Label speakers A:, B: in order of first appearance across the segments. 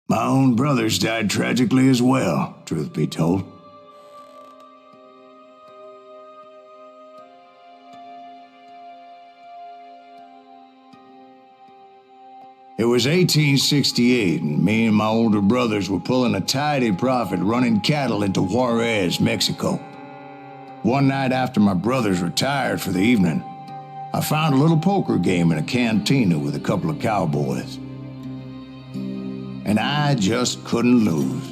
A: My own brothers died tragically as well, truth be told. It was 1868, and me and my older brothers were pulling a tidy profit running cattle into Juarez, Mexico. One night after my brothers retired for the evening, I found a little poker game in a cantina with a couple of cowboys. And I just couldn't lose.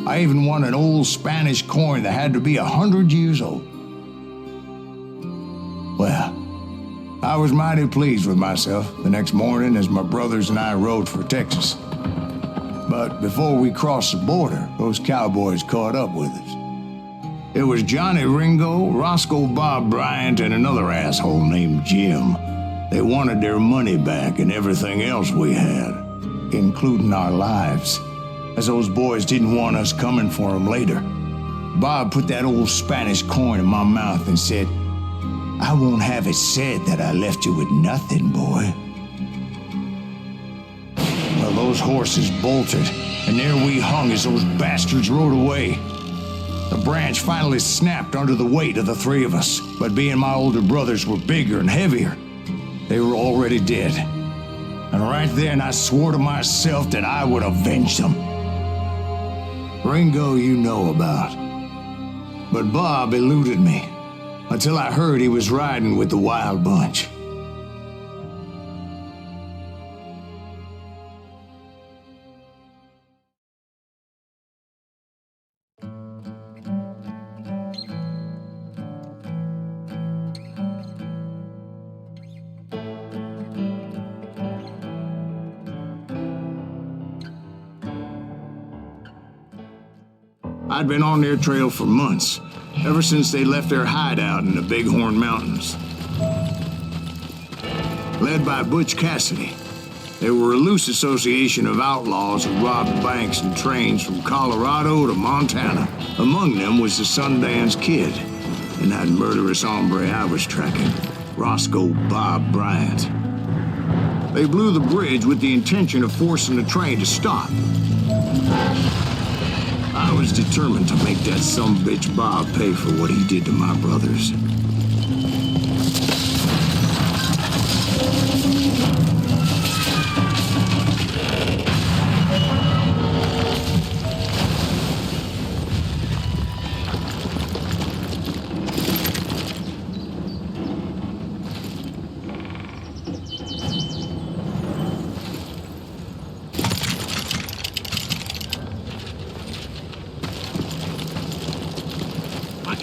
A: I even won an old Spanish coin that had to be 100 years old. Well, I was mighty pleased with myself the next morning as my brothers and I rode for Texas. But before we crossed the border, those cowboys caught up with us. It was Johnny Ringo, Roscoe Bob Bryant, and another asshole named Jim. They wanted their money back and everything else we had, including our lives, as those boys didn't want us coming for them later. Bob put that old Spanish coin in my mouth and said, "I won't have it said that I left you with nothing, boy." Well, those horses bolted, and there we hung as those bastards rode away. The branch finally snapped under the weight of the three of us, but being my older brothers were bigger and heavier, they were already dead. And right then I swore to myself that I would avenge them. Ringo you know about. But Bob eluded me, until I heard he was riding with the wild bunch. I'd been on their trail for months, ever since they left their hideout in the Bighorn Mountains. Led by Butch Cassidy, they were a loose association of outlaws who robbed banks and trains from Colorado to Montana. Among them was the Sundance Kid and that murderous hombre I was tracking, Roscoe Bob Bryant. They blew the bridge with the intention of forcing the train to stop. I was determined to make that sumbitch Bob pay for what he did to my brothers.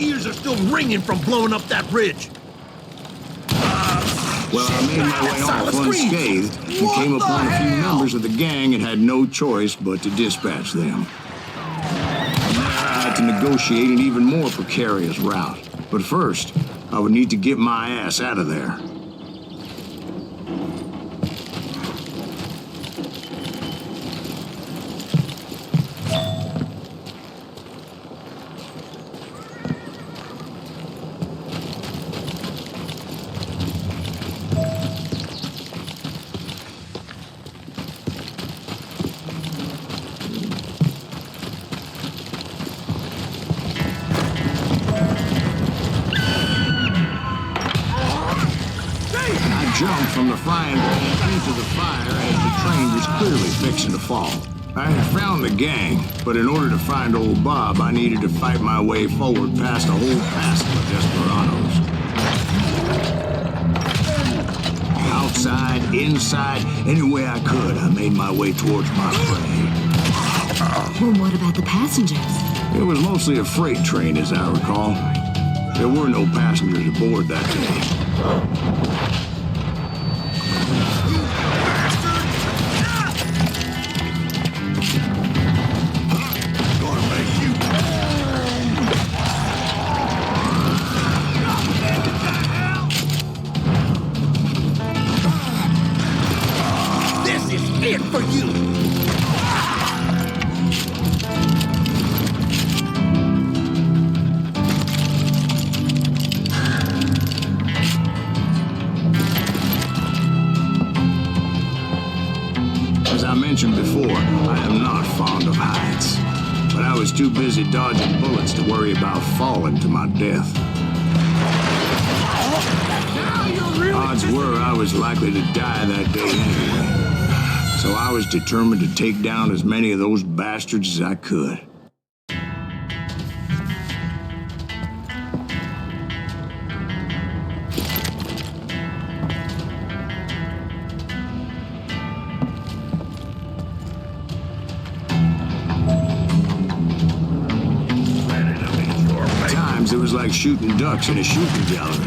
B: Ears are still ringing from blowing up that bridge.
A: Well, I made my way off unscathed and came upon a few members of the gang and had no choice but to dispatch them. From there, I had to negotiate an even more precarious route. But first, I would need to get my ass out of there. Jumped from the frying pan into the fire as the train was clearly fixing to fall. I had found the gang, but in order to find old Bob, I needed to fight my way forward past a whole passel of desperados. Outside, inside, any way I could, I made my way towards my prey.
C: Well, what about the passengers?
A: It was mostly a freight train, as I recall. There were no passengers aboard that day.
B: For you.
A: As I mentioned before, before, I am not fond of heights. But I was too busy dodging bullets to worry about falling to my death. Odds were I was likely to die that day anyway. So I was determined to take down as many of those bastards as I could. It was like shooting ducks in a shooting gallery.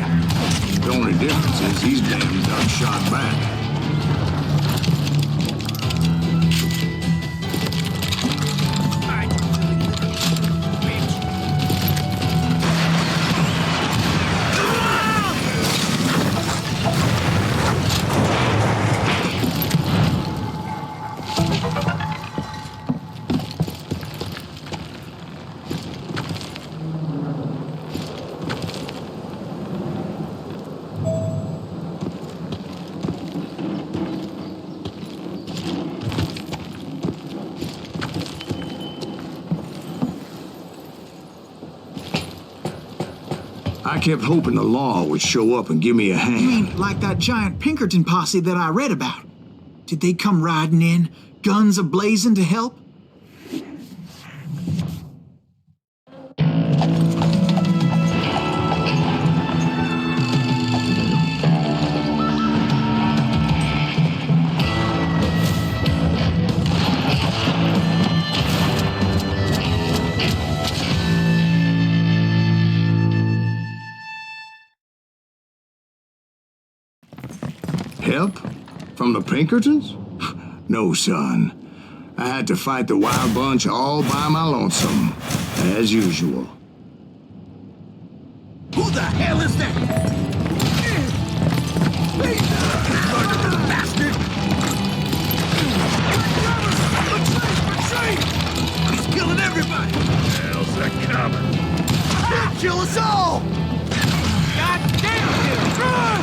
A: The only difference is these damn ducks shot back. I kept hoping the law would show up and give me a hand.
D: You mean like that giant Pinkerton posse that I read about? Did they come riding in, guns a-blazing to help?
A: Help? From the Pinkertons? No, son. I had to fight the wild bunch all by my lonesome, as usual.
B: Who the hell is that? Murderer bastard! Retreat! He's killing everybody! Hell's that coming? He'll kill us all! God damn it! Run!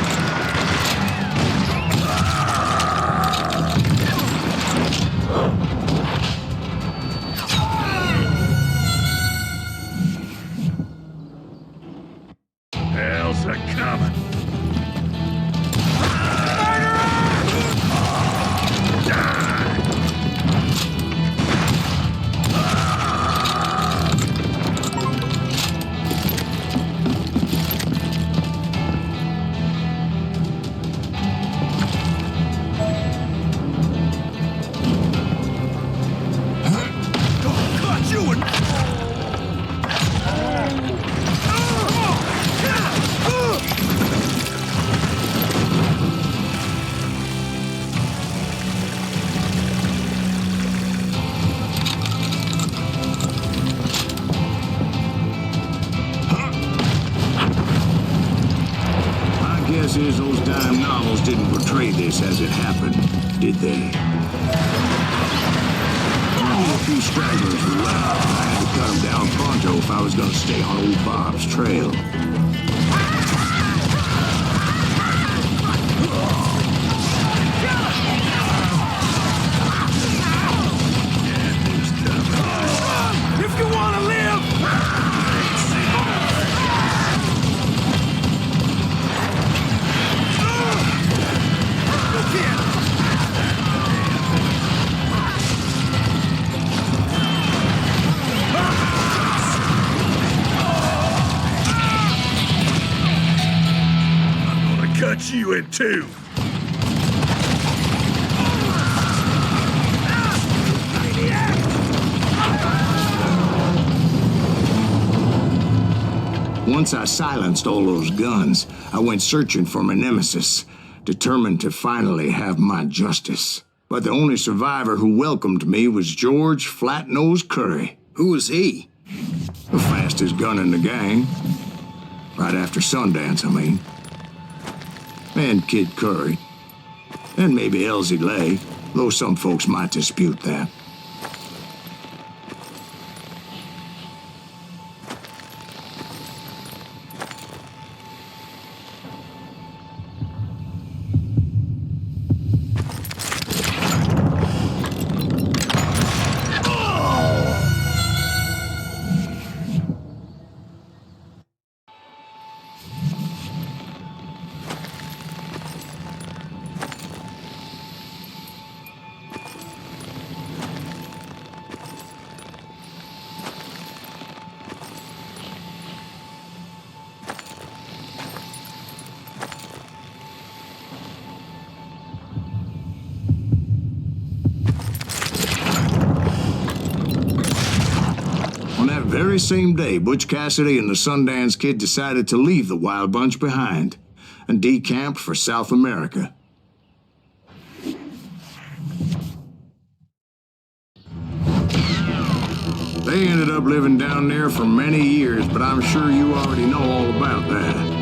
B: Hell's a coming.
A: Is those dime novels didn't portray this as it happened, did they? Only a few stragglers were left. I had to cut them down pronto if I was going to stay on old Bob's trail.
B: If you want to live! Cut you in two.
A: Once I silenced all those guns, I went searching for my nemesis, determined to finally have my justice. But the only survivor who welcomed me was George Flat-Nosed Curry.
B: Who was he?
A: The fastest gun in the gang. Right after Sundance, I mean. And Kid Curry. And maybe Elsie Lay, though some folks might dispute that. very same day, Butch Cassidy and the Sundance Kid decided to leave the Wild Bunch behind and decamped for South America. They ended up living down there for many years, but I'm sure you already know all about that.